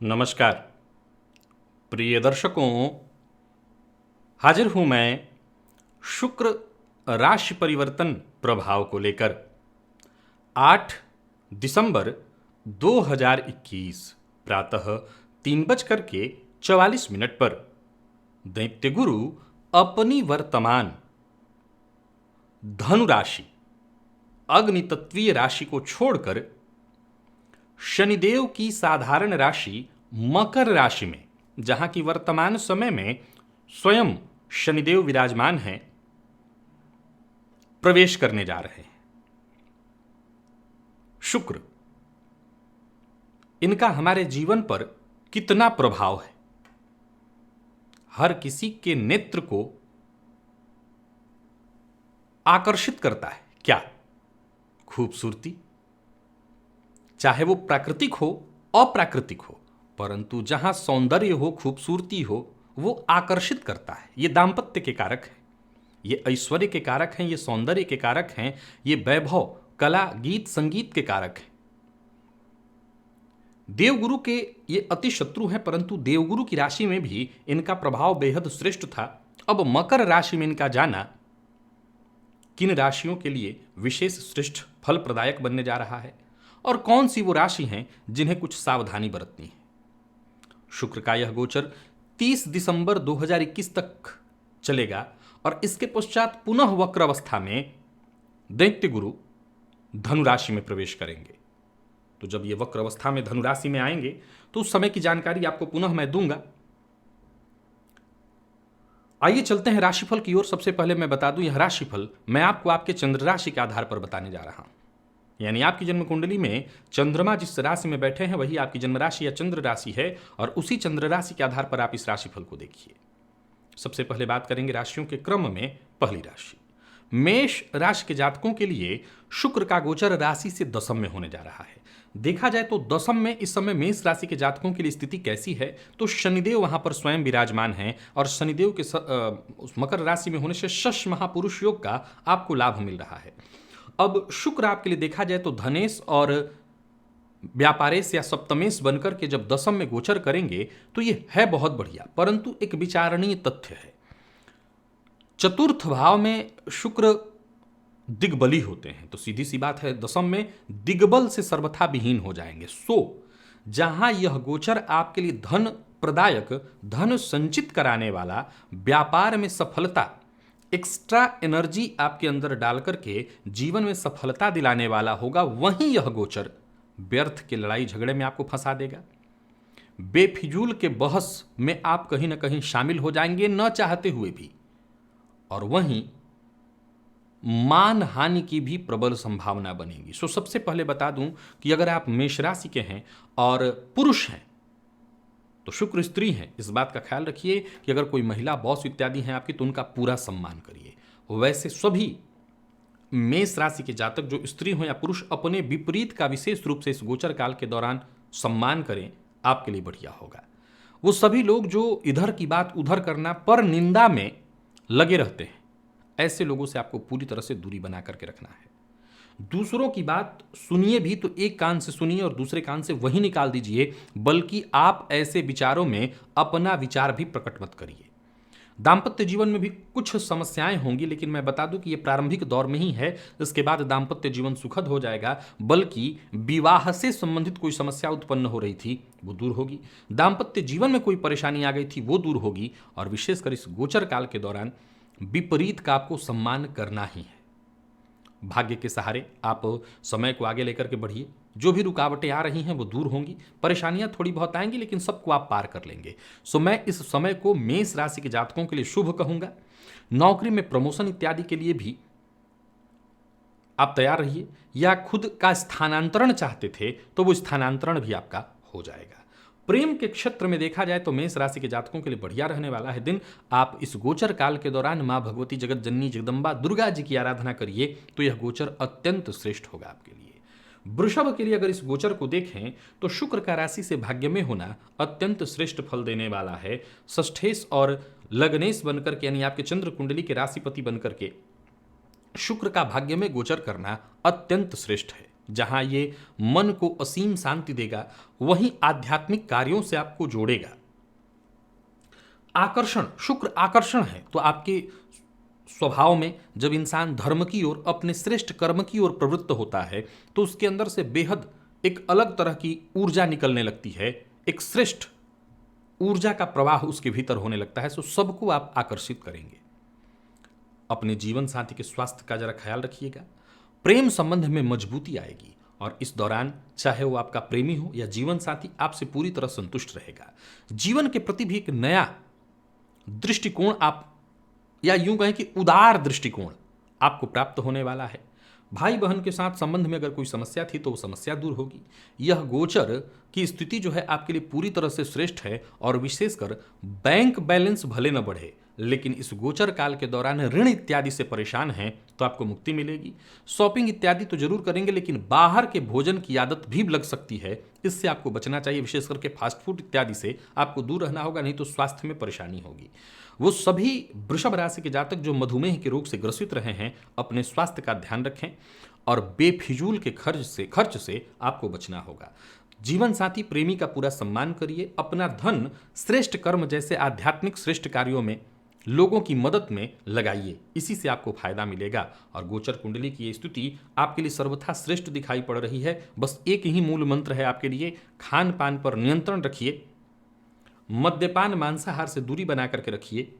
नमस्कार प्रिय दर्शकों, हाजिर हूं मैं शुक्र राशि परिवर्तन प्रभाव को लेकर। 8 दिसंबर 2021 प्रातः 3:44 पर दैत्य गुरु अपनी वर्तमान धनु राशि अग्नि तत्वीय राशि को छोड़कर शनिदेव की साधारण राशि मकर राशि में, जहां की वर्तमान समय में स्वयं शनिदेव विराजमान हैं, प्रवेश करने जा रहे हैं। शुक्र, इनका हमारे जीवन पर कितना प्रभाव है? हर किसी के नेत्र को आकर्षित करता है। क्या? खूबसूरती, चाहे वो प्राकृतिक हो अप्राकृतिक हो, परंतु जहां सौंदर्य हो, खूबसूरती हो, वो आकर्षित करता है। ये दाम्पत्य के कारक हैं, ये ऐश्वर्य के कारक हैं, ये सौंदर्य के कारक हैं, ये वैभव, कला, गीत, संगीत के कारक हैं। देवगुरु के ये अति शत्रु हैं, परंतु देवगुरु की राशि में भी इनका प्रभाव बेहद श्रेष्ठ था। अब मकर राशि में इनका जाना किन राशियों के लिए विशेष श्रेष्ठ फल प्रदायक बनने जा रहा है, और कौन सी वो राशि हैं जिन्हें कुछ सावधानी बरतनी है। शुक्र का यह गोचर 30 दिसंबर 2021 तक चलेगा और इसके पश्चात पुनः वक्र अवस्था में दैत्य गुरु धनु राशि में प्रवेश करेंगे। तो जब ये वक्र अवस्था में धनु राशि में आएंगे तो उस समय की जानकारी आपको पुनः मैं दूंगा। आइए चलते हैं राशिफल की ओर। सबसे पहले मैं बता दूं, यह राशिफल मैं आपको आपके चंद्र राशि के आधार पर बताने जा रहा हूं। यानी आपकी जन्म कुंडली में चंद्रमा जिस राशि में बैठे हैं वही आपकी जन्म राशि या चंद्र राशि है, और उसी चंद्र राशि के आधार पर आप इस राशिफल को देखिए। सबसे पहले बात करेंगे राशियों के क्रम में। पहली राशि मेष राशि के जातकों के लिए शुक्र का गोचर राशि से दशम में होने जा रहा है। देखा जाए तो दशम में इस समय मेष राशि के जातकों के लिए स्थिति कैसी है, तो शनिदेव वहां पर स्वयं विराजमान हैं, और शनिदेव के उस मकर राशि में होने से शश महापुरुष योग का आपको लाभ मिल रहा है। अब शुक्र आपके लिए देखा जाए तो धनेश और व्यापारेश या सप्तमेश बनकर के जब दशम में गोचर करेंगे तो ये है बहुत बढ़िया, परंतु एक विचारणीय तथ्य है। चतुर्थ भाव में शुक्र दिग्बली होते हैं, तो सीधी सी बात है दशम में दिग्बल से सर्वथा विहीन हो जाएंगे। जहां यह गोचर आपके लिए धन प्रदायक, धन संचित कराने वाला, व्यापार में सफलता, एक्स्ट्रा एनर्जी आपके अंदर डाल करके जीवन में सफलता दिलाने वाला होगा, वहीं यह गोचर व्यर्थ के लड़ाई झगड़े में आपको फंसा देगा। बेफिजूल के बहस में आप कहीं ना कहीं शामिल हो जाएंगे न चाहते हुए भी, और वहीं मान हानि की भी प्रबल संभावना बनेगी। सबसे पहले बता दूं कि अगर आप मेष राशि के हैं और पुरुष हैं तो शुक्र स्त्री हैं, इस बात का ख्याल रखिए कि अगर कोई महिला बॉस इत्यादि हैं आपकी तो उनका पूरा सम्मान करिए। वैसे सभी मेष राशि के जातक जो स्त्री हो या पुरुष अपने विपरीत का विशेष रूप से इस गोचर काल के दौरान सम्मान करें, आपके लिए बढ़िया होगा। वो सभी लोग जो इधर की बात उधर करना, पर निंदा में लगे रहते हैं, ऐसे लोगों से आपको पूरी तरह से दूरी बना करके रखना है। दूसरों की बात सुनिए भी तो एक कान से सुनिए और दूसरे कान से वही निकाल दीजिए, बल्कि आप ऐसे विचारों में अपना विचार भी प्रकट मत करिए। दाम्पत्य जीवन में भी कुछ समस्याएं होंगी, लेकिन मैं बता दूं कि ये प्रारंभिक दौर में ही है। इसके बाद दाम्पत्य जीवन सुखद हो जाएगा, बल्कि विवाह से संबंधित कोई समस्या उत्पन्न हो रही थी वो दूर होगी, दाम्पत्य जीवन में कोई परेशानी आ गई थी वो दूर होगी, और विशेषकर इस गोचर काल के दौरान विपरीत का आपको सम्मान करना ही है। भाग्य के सहारे आप समय को आगे लेकर के बढ़िए। जो भी रुकावटें आ रही हैं वो दूर होंगी, परेशानियां थोड़ी बहुत आएंगी, लेकिन सबको आप पार कर लेंगे। मैं इस समय को मेष राशि के जातकों के लिए शुभ कहूंगा। नौकरी में प्रमोशन इत्यादि के लिए भी आप तैयार रहिए, या खुद का स्थानांतरण चाहते थे तो वो स्थानांतरण भी आपका हो जाएगा। प्रेम के क्षेत्र में देखा जाए तो मेष राशि के जातकों के लिए बढ़िया रहने वाला है दिन। आप इस गोचर काल के दौरान मां भगवती जगत जननी जगदम्बा दुर्गा जी की आराधना करिए तो यह गोचर अत्यंत श्रेष्ठ होगा आपके लिए। वृषभ के लिए अगर इस गोचर को देखें तो शुक्र का राशि से भाग्य में होना अत्यंत श्रेष्ठ फल देने वाला है। षष्ठेश और लग्नेश बनकर के, यानी आपके चंद्र कुंडली के राशिपति बनकर के शुक्र का भाग्य में गोचर करना अत्यंत श्रेष्ठ है। जहां ये मन को असीम शांति देगा, वहीं आध्यात्मिक कार्यों से आपको जोड़ेगा। आकर्षण, शुक्र आकर्षण है, तो आपके स्वभाव में जब इंसान धर्म की ओर, अपने श्रेष्ठ कर्म की ओर प्रवृत्त होता है, तो उसके अंदर से बेहद एक अलग तरह की ऊर्जा निकलने लगती है, एक श्रेष्ठ ऊर्जा का प्रवाह उसके भीतर होने लगता है। तो सबको आप आकर्षित करेंगे। अपने जीवन साथी के स्वास्थ्य का जरा ख्याल रखिएगा। प्रेम संबंध में मजबूती आएगी और इस दौरान चाहे वो आपका प्रेमी हो या जीवन साथी, आपसे पूरी तरह संतुष्ट रहेगा। जीवन के प्रति भी एक नया दृष्टिकोण आप, या यूं कहें कि उदार दृष्टिकोण आपको प्राप्त होने वाला है। भाई बहन के साथ संबंध में अगर कोई समस्या थी तो वो समस्या दूर होगी। यह गोचर की स्थिति जो है आपके लिए पूरी तरह से श्रेष्ठ है और विशेषकर बैंक बैलेंस भले न बढ़े, लेकिन इस गोचर काल के दौरान ऋण इत्यादि से परेशान हैं तो आपको मुक्ति मिलेगी। शॉपिंग इत्यादि तो जरूर करेंगे, लेकिन बाहर के भोजन की आदत भी लग सकती है, इससे आपको बचना चाहिए। विशेष करके फास्ट फूड इत्यादि से आपको दूर रहना होगा, नहीं तो स्वास्थ्य में परेशानी होगी। वो सभी वृषभ राशि के जातक जो मधुमेह के रोग से ग्रसित रहे हैं, अपने स्वास्थ्य का ध्यान रखें और बेफिजूल के खर्च से आपको बचना होगा। जीवन साथी प्रेमी का पूरा सम्मान करिए। अपना धन श्रेष्ठ कर्म जैसे आध्यात्मिक श्रेष्ठ कार्यों में, लोगों की मदद में लगाइए, इसी से आपको फायदा मिलेगा। और गोचर कुंडली की ये स्थिति आपके लिए सर्वथा श्रेष्ठ दिखाई पड़ रही है। बस एक ही मूल मंत्र है आपके लिए, खान पान पर नियंत्रण रखिए, मद्यपान मांसाहार से दूरी बना करके रखिए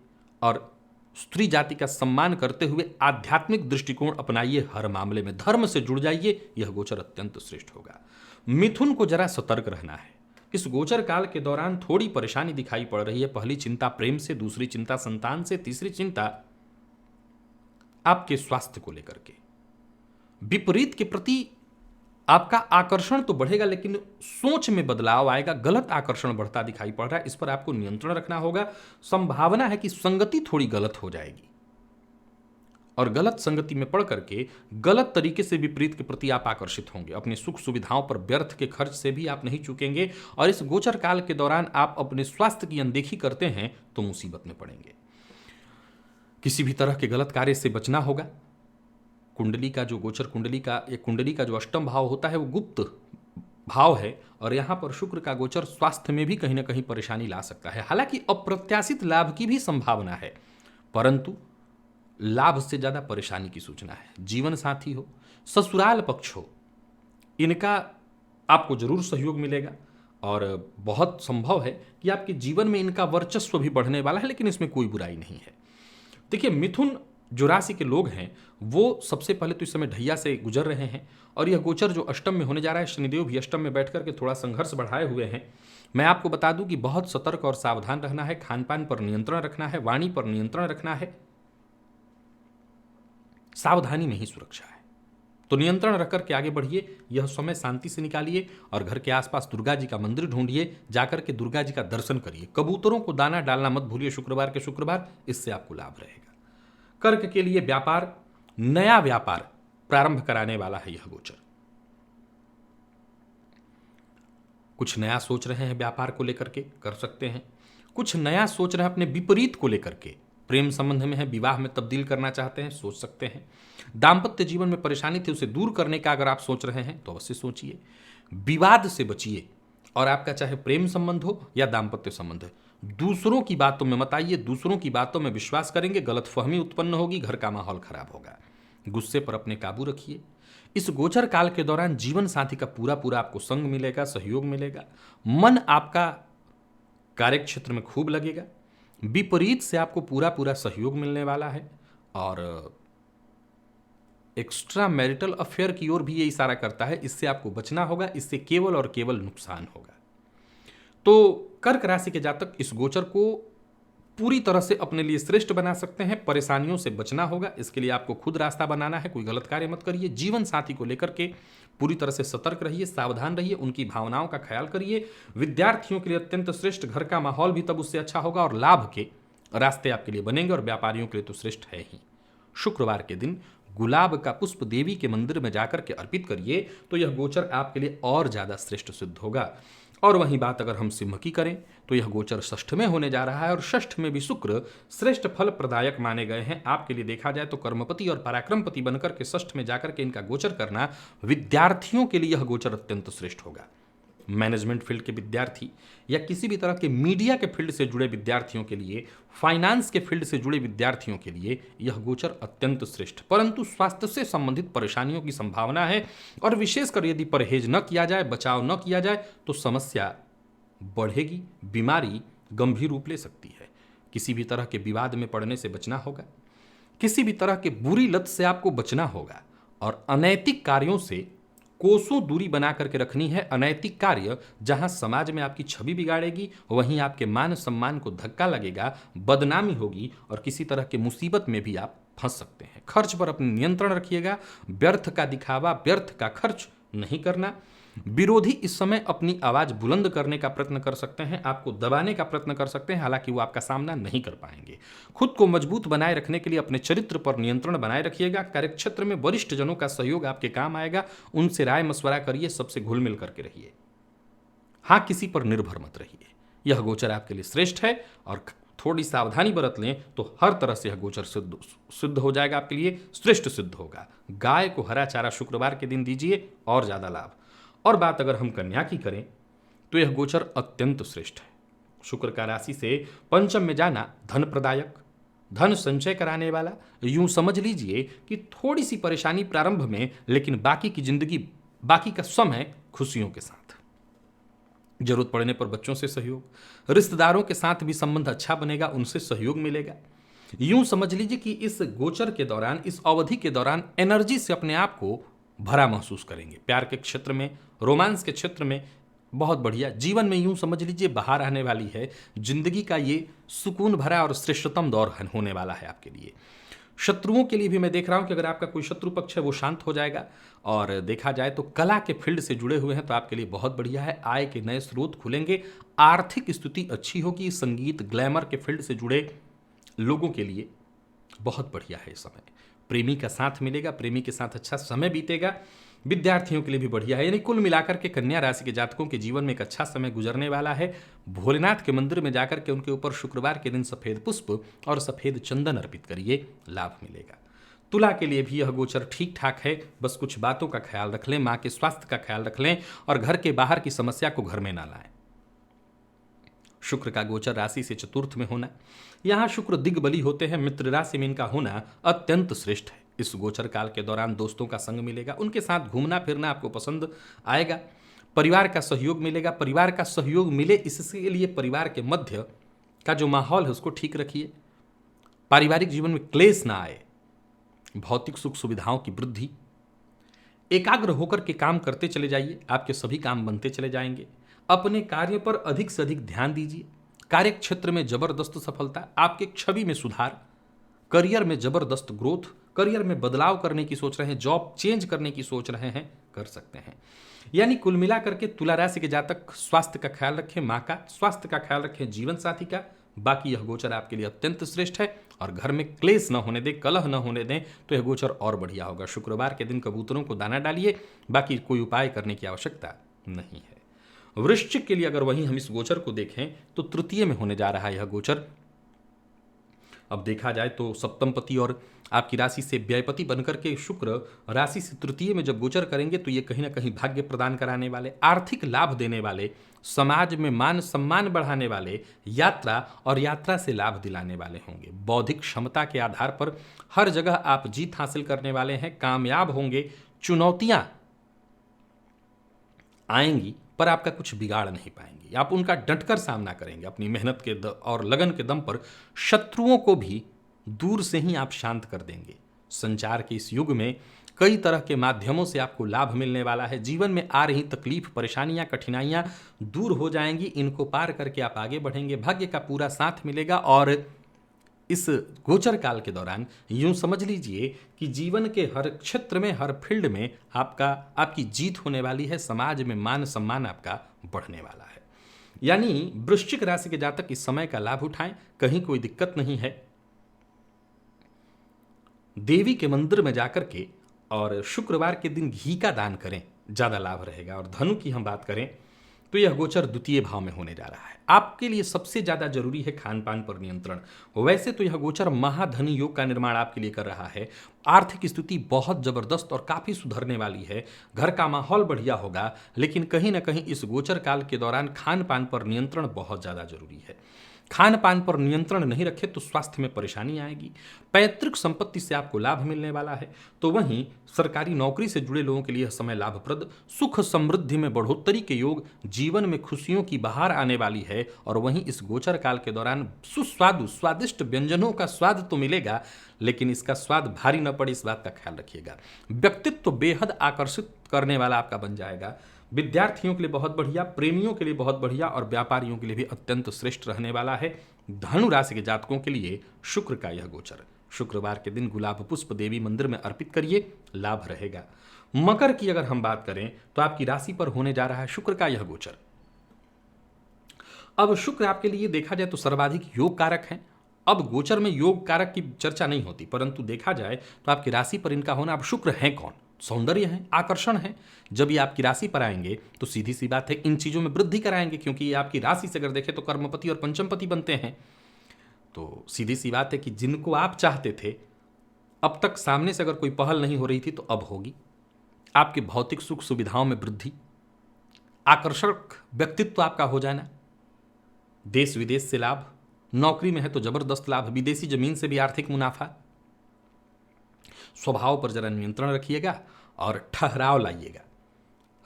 और स्त्री जाति का सम्मान करते हुए आध्यात्मिक दृष्टिकोण अपनाइए। हर मामले में धर्म से जुड़ जाइए, यह गोचर अत्यंत श्रेष्ठ होगा। मिथुन को जरा सतर्क रहना है। इस गोचर काल के दौरान थोड़ी परेशानी दिखाई पड़ रही है। पहली चिंता प्रेम से, दूसरी चिंता संतान से, तीसरी चिंता आपके स्वास्थ्य को लेकर के। विपरीत के प्रति आपका आकर्षण तो बढ़ेगा, लेकिन सोच में बदलाव आएगा। गलत आकर्षण बढ़ता दिखाई पड़ रहा है, इस पर आपको नियंत्रण रखना होगा। संभावना है कि संगति थोड़ी गलत हो जाएगी और गलत संगति में पड़ करके गलत तरीके से विपरीत के प्रति आप आकर्षित होंगे। अपनी सुख सुविधाओं पर व्यर्थ के खर्च से भी आप नहीं चूकेंगे और इस गोचर काल के दौरान आप अपने स्वास्थ्य की अनदेखी करते हैं तो मुसीबत में पड़ेंगे। किसी भी तरह के गलत कार्य से बचना होगा। कुंडली का जो गोचर कुंडली का जो अष्टम भाव होता है वो गुप्त भाव है और यहां पर शुक्र का गोचर स्वास्थ्य में भी कहीं ना कहीं परेशानी ला सकता है। हालांकि अप्रत्याशित लाभ की भी संभावना है, परंतु लाभ से ज्यादा परेशानी की सूचना है। जीवन साथी हो, ससुराल पक्ष हो, इनका आपको जरूर सहयोग मिलेगा और बहुत संभव है कि आपके जीवन में इनका वर्चस्व भी बढ़ने वाला है, लेकिन इसमें कोई बुराई नहीं है। देखिए, मिथुन जो राशि के लोग हैं वो सबसे पहले तो इस समय ढैया से गुजर रहे हैं और यह गोचर जो अष्टम में होने जा रहा है, शनिदेव भी अष्टम में बैठ करके थोड़ा संघर्ष बढ़ाए हुए हैं। मैं आपको बता दूं कि बहुत सतर्क और सावधान रहना है, खान पान पर नियंत्रण रखना है, वाणी पर नियंत्रण रखना है। सावधानी में ही सुरक्षा है, तो नियंत्रण रख करके आगे बढ़िए। यह समय शांति से निकालिए और घर के आसपास दुर्गा जी का मंदिर ढूंढिए, जाकर के दुर्गा जी का दर्शन करिए। कबूतरों को दाना डालना मत भूलिए शुक्रवार के शुक्रवार, इससे आपको लाभ रहेगा। कर्क के लिए व्यापार, नया व्यापार प्रारंभ कराने वाला है यह गोचर। कुछ नया सोच रहे हैं व्यापार को लेकर के, कर सकते हैं। कुछ नया सोच रहे हैं अपने विपरीत को लेकर के, प्रेम संबंध में है, विवाह में तब्दील करना चाहते हैं, सोच सकते हैं। दाम्पत्य जीवन में परेशानी थी उसे दूर करने का अगर आप सोच रहे हैं तो अवश्य सोचिए। विवाद से बचिए और आपका चाहे प्रेम संबंध हो या दाम्पत्य संबंध, दूसरों की बातों में मत आइए। दूसरों की बातों में विश्वास करेंगे, गलतफहमी उत्पन्न होगी, घर का माहौल खराब होगा। गुस्से पर अपने काबू रखिए। इस गोचर काल के दौरान जीवन साथी का पूरा आपको संग मिलेगा, सहयोग मिलेगा। मन आपका कार्यक्षेत्र में खूब लगेगा। विपरीत से आपको पूरा सहयोग मिलने वाला है और एक्स्ट्रा मैरिटल अफेयर की ओर भी ये इशारा करता है, इससे आपको बचना होगा, इससे केवल और केवल नुकसान होगा। तो कर्क राशि के जातक इस गोचर को पूरी तरह से अपने लिए श्रेष्ठ बना सकते हैं। परेशानियों से बचना होगा, इसके लिए आपको खुद रास्ता बनाना है। कोई गलत कार्य मत करिए। जीवन साथी को लेकर के पूरी तरह से सतर्क रहिए, सावधान रहिए, उनकी भावनाओं का ख्याल करिए। विद्यार्थियों के लिए अत्यंत श्रेष्ठ, घर का माहौल भी तब उससे अच्छा होगा और लाभ के रास्ते आपके लिए बनेंगे और व्यापारियों के लिए तो श्रेष्ठ है ही। शुक्रवार के दिन गुलाब का पुष्प देवी के मंदिर में जाकर के अर्पित करिए तो यह गोचर आपके लिए और ज्यादा श्रेष्ठ सिद्ध होगा। और वहीं बात अगर हम सिंह की करें तो यह गोचर षष्ठ में होने जा रहा है और षष्ठ में भी शुक्र श्रेष्ठ फल प्रदायक माने गए हैं। आपके लिए देखा जाए तो कर्मपति और पराक्रमपति बनकर के षष्ठ में जाकर के इनका गोचर करना विद्यार्थियों के लिए यह गोचर अत्यंत श्रेष्ठ होगा। मैनेजमेंट फील्ड के विद्यार्थी या किसी भी तरह के मीडिया के फील्ड से जुड़े विद्यार्थियों के लिए, फाइनेंस के फील्ड से जुड़े विद्यार्थियों के लिए यह गोचर अत्यंत श्रेष्ठ, परंतु स्वास्थ्य से संबंधित परेशानियों की संभावना है और विशेषकर यदि परहेज न किया जाए, बचाव न किया जाए तो समस्या बढ़ेगी, बीमारी गंभीर रूप ले सकती है। किसी भी तरह के विवाद में पड़ने से बचना होगा, किसी भी तरह के बुरी लत से आपको बचना होगा और अनैतिक कार्यों से कोसों दूरी बना करके रखनी है। अनैतिक कार्य जहां समाज में आपकी छवि बिगाड़ेगी, वहीं आपके मान सम्मान को धक्का लगेगा, बदनामी होगी और किसी तरह के मुसीबत में भी आप फंस सकते हैं। खर्च पर अपने नियंत्रण रखिएगा, व्यर्थ का दिखावा, व्यर्थ का खर्च नहीं करना। विरोधी इस समय अपनी आवाज बुलंद करने का प्रयत्न कर सकते हैं, आपको दबाने का प्रयत्न कर सकते हैं, हालांकि वो आपका सामना नहीं कर पाएंगे। खुद को मजबूत बनाए रखने के लिए अपने चरित्र पर नियंत्रण बनाए रखिएगा। कार्यक्षेत्र में वरिष्ठ जनों का सहयोग आपके काम आएगा, उनसे राय मशवरा करिए, सबसे घुल मिल करके रहिए। हाँ, किसी पर निर्भर मत रहिए। यह गोचर आपके लिए श्रेष्ठ है और थोड़ी सावधानी बरत लें तो हर तरह से यह गोचर सिद्ध हो जाएगा, आपके लिए श्रेष्ठ सिद्ध होगा। गाय को हरा चारा शुक्रवार के दिन दीजिए और ज्यादा लाभ। और बात अगर हम कन्या की करें तो यह गोचर अत्यंत श्रेष्ठ है। शुक्र का राशि से पंचम में जाना धन प्रदायक, धन संचय कराने वाला। यूं समझ लीजिए कि थोड़ी सी परेशानी प्रारंभ में, लेकिन बाकी की जिंदगी, बाकी का समय खुशियों के साथ। जरूरत पड़ने पर बच्चों से सहयोग, रिश्तेदारों के साथ भी संबंध अच्छा बनेगा, उनसे सहयोग मिलेगा। यूं समझ लीजिए कि इस गोचर के दौरान, इस अवधि के दौरान एनर्जी से अपने आप को भरा महसूस करेंगे। प्यार के क्षेत्र में, रोमांस के क्षेत्र में बहुत बढ़िया। जीवन में यूं समझ लीजिए बाहर आने वाली है। जिंदगी का ये सुकून भरा और श्रेष्ठतम दौर होने वाला है आपके लिए। शत्रुओं के लिए भी मैं देख रहा हूं कि अगर आपका कोई शत्रु पक्ष है वो शांत हो जाएगा। और देखा जाए तो कला के फील्ड से जुड़े हुए हैं तो आपके लिए बहुत बढ़िया है। आय के नए स्रोत खुलेंगे, आर्थिक स्थिति अच्छी होगी। संगीत, ग्लैमर के फील्ड से जुड़े लोगों के लिए बहुत बढ़िया है इस समय। प्रेमी का साथ मिलेगा, प्रेमी के साथ अच्छा समय बीतेगा। विद्यार्थियों के लिए भी बढ़िया है। यानी कुल मिलाकर के कन्या राशि के जातकों के जीवन में एक अच्छा समय गुजरने वाला है। भोलेनाथ के मंदिर में जाकर के उनके ऊपर शुक्रवार के दिन सफेद पुष्प और सफेद चंदन अर्पित करिए, लाभ मिलेगा। तुला के लिए भी यह गोचर ठीक ठाक है, बस कुछ बातों का ख्याल रख लें, मां के स्वास्थ्य का ख्याल रख लें और घर के बाहर की समस्या को घर में ना लाएं। शुक्र का गोचर राशि से चतुर्थ में होना, यहां शुक्र दिग्बली होते हैं, मित्र राशि में इनका होना अत्यंत श्रेष्ठ है। इस गोचर काल के दौरान दोस्तों का संग मिलेगा, उनके साथ घूमना फिरना आपको पसंद आएगा। परिवार का सहयोग मिलेगा। परिवार का सहयोग मिले इसके लिए परिवार के मध्य का जो माहौल है उसको ठीक रखिए। पारिवारिक जीवन में क्लेश ना आए। भौतिक सुख सुविधाओं की वृद्धि। एकाग्र होकर के काम करते चले जाइए, आपके सभी काम बनते चले जाएंगे। अपने कार्य पर अधिक से अधिक ध्यान दीजिए। कार्य क्षेत्र में जबरदस्त सफलता, आपके छवि में सुधार, करियर में जबरदस्त ग्रोथ, करियर में बदलाव करने की सोच रहे हैं, जॉब चेंज करने की सोच रहे हैं, कर सकते हैं। यानी कुल मिलाकर के तुला राशि के जातक स्वास्थ्य का ख्याल रखें, मां का स्वास्थ्य का ख्याल रखें, जीवन साथी का। बाकी यह गोचर आपके लिए अत्यंत श्रेष्ठ है और घर में क्लेश न होने दें, कलह न होने दें तो यह गोचर और बढ़िया होगा। शुक्रवार के दिन कबूतरों को दाना डालिए, बाकी कोई उपाय करने की आवश्यकता नहीं है। वृश्चिक के लिए अगर वहीं हम इस गोचर को देखें तो तृतीय में होने जा रहा है यह गोचर। अब देखा जाए तो सप्तमपति और आपकी राशि से व्ययपति बनकर के शुक्र राशि से तृतीय में जब गोचर करेंगे तो ये कहीं ना कहीं भाग्य प्रदान कराने वाले, आर्थिक लाभ देने वाले, समाज में मान सम्मान बढ़ाने वाले, यात्रा और यात्रा से लाभ दिलाने वाले होंगे। बौद्धिक क्षमता के आधार पर हर जगह आप जीत हासिल करने वाले हैं, कामयाब होंगे। चुनौतियां आएंगी पर आपका कुछ बिगाड़ नहीं पाएंगे, आप उनका डटकर सामना करेंगे। अपनी मेहनत के और लगन के दम पर शत्रुओं को भी दूर से ही आप शांत कर देंगे। संचार के इस युग में कई तरह के माध्यमों से आपको लाभ मिलने वाला है। जीवन में आ रही तकलीफ, परेशानियां, कठिनाइयां दूर हो जाएंगी। इनको पार करके आप आगे बढ़ेंगे, भाग्य का पूरा साथ मिलेगा। और इस गोचर काल के दौरान यूं समझ लीजिए कि जीवन के हर क्षेत्र में, हर फील्ड में आपकी जीत होने वाली है। समाज में मान सम्मान आपका बढ़ने वाला है। यानी वृश्चिक राशि के जातक इस समय का लाभ उठाएं, कहीं कोई दिक्कत नहीं है। देवी के मंदिर में जाकर के और शुक्रवार के दिन घी का दान करें, ज्यादा लाभ रहेगा। और धनु की हम बात करें तो यह गोचर द्वितीय भाव में होने जा रहा है। आपके लिए सबसे ज्यादा जरूरी है खान पान पर नियंत्रण। वैसे तो यह गोचर महाधनी योग का निर्माण आपके लिए कर रहा है। आर्थिक स्थिति बहुत जबरदस्त और काफी सुधरने वाली है। घर का माहौल बढ़िया होगा, लेकिन कहीं ना कहीं इस गोचर काल के दौरान खान पान पर नियंत्रण बहुत ज्यादा जरूरी है। खान पान पर नियंत्रण नहीं रखे तो स्वास्थ्य में परेशानी आएगी। पैतृक संपत्ति से आपको लाभ मिलने वाला है, तो वहीं सरकारी नौकरी से जुड़े लोगों के लिए यह समय लाभप्रद, सुख समृद्धि में बढ़ोतरी के योग, जीवन में खुशियों की बहार आने वाली है। और वहीं इस गोचर काल के दौरान सुस्वादु स्वादिष्ट व्यंजनों का स्वाद तो मिलेगा, लेकिन इसका स्वाद भारी न पड़े इस बात का ख्याल रखिएगा। व्यक्तित्व बेहद आकर्षित करने वाला आपका बन जाएगा। विद्यार्थियों के लिए बहुत बढ़िया, प्रेमियों के लिए बहुत बढ़िया और व्यापारियों के लिए भी अत्यंत श्रेष्ठ रहने वाला है। धनु राशि के जातकों के लिए शुक्र का यह गोचर, शुक्रवार के दिन गुलाब पुष्प देवी मंदिर में अर्पित करिए, लाभ रहेगा। मकर की अगर हम बात करें तो आपकी राशि पर होने जा रहा है शुक्र का यह गोचर। अब शुक्र आपके लिए देखा जाए तो सर्वाधिक योग कारक है। अब गोचर में योग कारक की चर्चा नहीं होती, परंतु देखा जाए तो आपकी राशि पर इनका होना, अब शुक्र है कौन? सौंदर्य है, आकर्षण है। जब ये आपकी राशि पर आएंगे तो सीधी सी बात है इन चीजों में वृद्धि कराएंगे, क्योंकि ये आपकी राशि से अगर देखें तो कर्मपति और पंचमपति बनते हैं। तो सीधी सी बात है कि जिनको आप चाहते थे अब तक सामने से अगर कोई पहल नहीं हो रही थी तो अब होगी। आपके भौतिक सुख सुविधाओं में वृद्धि, आकर्षक व्यक्तित्व आपका हो जाना, देश विदेश से लाभ, नौकरी में है तो जबरदस्त लाभ, विदेशी जमीन से भी आर्थिक मुनाफा। स्वभाव पर जरा नियंत्रण रखिएगा और ठहराव लाइएगा।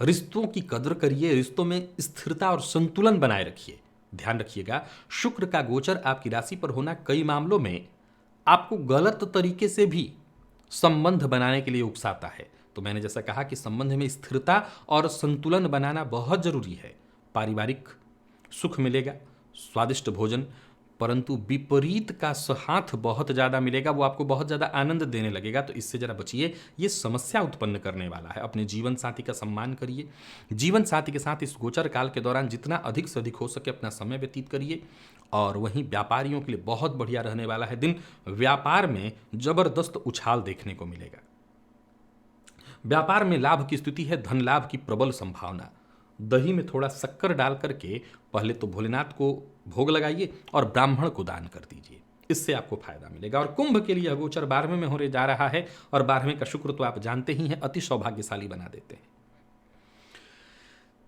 रिश्तों की कदर करिए, रिश्तों में स्थिरता और संतुलन बनाए रखिए। ध्यान रखिएगा, शुक्र का गोचर आपकी राशि पर होना कई मामलों में आपको गलत तरीके से भी संबंध बनाने के लिए उकसाता है। तो मैंने जैसा कहा कि संबंध में स्थिरता और संतुलन बनाना बहुत जरूरी है। पारिवारिक सुख मिलेगा, स्वादिष्ट भोजन, परंतु विपरीत का हाथ बहुत ज्यादा मिलेगा, वो आपको बहुत ज्यादा आनंद देने लगेगा, तो इससे जरा बचिए, ये समस्या उत्पन्न करने वाला है। अपने जीवन साथी का सम्मान करिए। जीवन साथी के साथ इस गोचर काल के दौरान जितना अधिक से अधिक हो सके अपना समय व्यतीत करिए। और वहीं व्यापारियों के लिए बहुत बढ़िया रहने वाला है दिन। व्यापार में जबरदस्त उछाल देखने को मिलेगा। व्यापार में लाभ की स्थिति है, धन लाभ की प्रबल संभावना। दही में थोड़ा शक्कर डाल करके पहले तो भोलेनाथ को भोग लगाइए और ब्राह्मण को दान कर दीजिए, इससे आपको फायदा मिलेगा। और कुंभ के लिए गोचर 12वें में होने जा रहा है, और 12वें का शुक्र तो आप जानते ही हैं, अति सौभाग्यशाली बना देते हैं।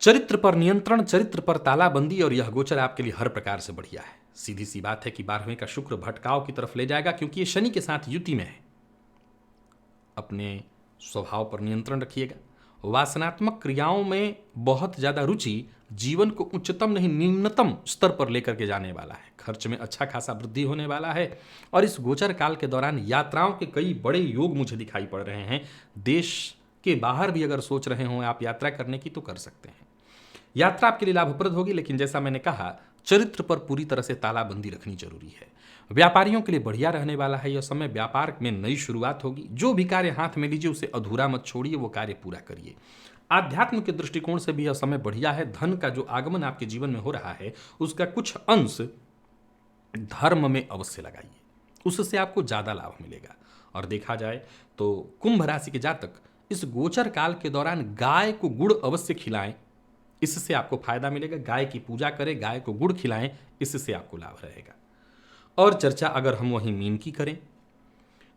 चरित्र पर नियंत्रण, चरित्र पर तालाबंदी, और यह गोचर आपके लिए हर प्रकार से बढ़िया है। सीधी सी बात है कि 12वें का शुक्र भटकाव की तरफ ले जाएगा, क्योंकि ये शनि के साथ युति में है। अपने स्वभाव पर नियंत्रण रखिएगा। वासनात्मक क्रियाओं में बहुत ज्यादा रुचि जीवन को उच्चतम नहीं निम्नतम स्तर पर लेकर के जाने वाला है। खर्च में अच्छा खासा वृद्धि होने वाला है। और इस गोचर काल के दौरान यात्राओं के कई बड़े योग मुझे दिखाई पड़ रहे हैं। देश के बाहर भी अगर सोच रहे हो आप यात्रा करने की तो कर सकते हैं। यात्रा आपके लिए लाभप्रद होगी, लेकिन जैसा मैंने कहा चरित्र पर पूरी तरह से तालाबंदी रखनी जरूरी है। व्यापारियों के लिए बढ़िया रहने वाला है यह समय। व्यापार में नई शुरुआत होगी। जो भी कार्य हाथ में लीजिए उसे अधूरा मत छोड़िए, वो कार्य पूरा करिए। आध्यात्म के दृष्टिकोण से भी यह समय बढ़िया है। धन का जो आगमन आपके जीवन में हो रहा है उसका कुछ अंश धर्म में अवश्य लगाइए, उससे आपको ज्यादा लाभ मिलेगा। और देखा जाए तो कुंभ राशि के जातक इस गोचर काल के दौरान गाय को गुड़ अवश्य खिलाएं, इससे आपको फायदा मिलेगा। गाय की पूजा करें, गाय को गुड़ खिलाएं, इससे आपको लाभ रहेगा। और चर्चा अगर हम वहीं मीन की करें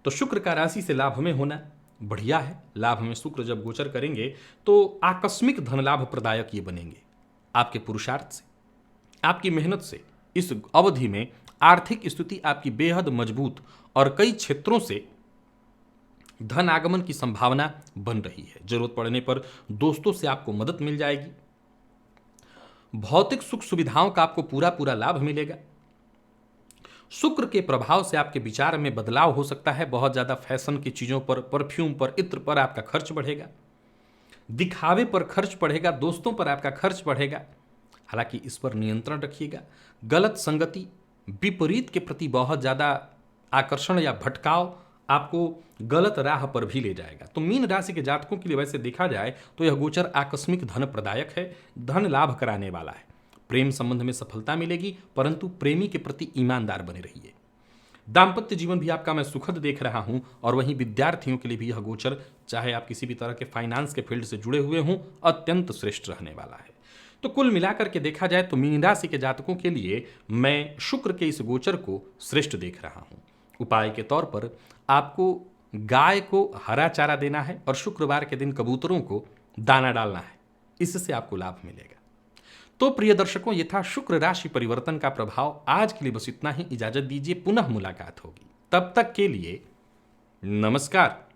तो शुक्र का राशि से लाभ में होना बढ़िया है। लाभ में शुक्र जब गोचर करेंगे तो आकस्मिक धन लाभ प्रदायक ये बनेंगे। आपके पुरुषार्थ से, आपकी मेहनत से इस अवधि में आर्थिक स्थिति आपकी बेहद मजबूत और कई क्षेत्रों से धन आगमन की संभावना बन रही है। जरूरत पड़ने पर दोस्तों से आपको मदद मिल जाएगी। भौतिक सुख सुविधाओं का आपको पूरा पूरा लाभ मिलेगा। शुक्र के प्रभाव से आपके विचार में बदलाव हो सकता है। बहुत ज्यादा फैशन की चीजों पर, परफ्यूम पर, इत्र पर आपका खर्च बढ़ेगा। दिखावे पर खर्च बढ़ेगा, दोस्तों पर आपका खर्च बढ़ेगा। हालांकि इस पर नियंत्रण रखिएगा। गलत संगति, विपरीत के प्रति बहुत ज्यादा आकर्षण या भटकाव आपको गलत राह पर भी ले जाएगा। तो मीन राशि के जातकों के लिए वैसे देखा जाए तो यह गोचर आकस्मिक धन प्रदायक है, धन लाभ कराने वाला है। प्रेम संबंध में सफलता मिलेगी, परंतु प्रेमी के प्रति ईमानदार बने रहिए। दाम्पत्य जीवन भी आपका मैं सुखद देख रहा हूं। और वहीं विद्यार्थियों के लिए भी यह गोचर, चाहे आप किसी भी तरह के फाइनेंस के फील्ड से जुड़े हुए हों, अत्यंत श्रेष्ठ रहने वाला है। तो कुल मिलाकर के देखा जाए तो मीन राशि के जातकों के लिए मैं शुक्र के इस गोचर को श्रेष्ठ देख रहा हूं। उपाय के तौर पर आपको गाय को हरा चारा देना है और शुक्रवार के दिन कबूतरों को दाना डालना है, इससे आपको लाभ मिलेगा। तो प्रिय दर्शकों, ये था शुक्र राशि परिवर्तन का प्रभाव। आज के लिए बस इतना ही, इजाजत दीजिए, पुनः मुलाकात होगी। तब तक के लिए नमस्कार।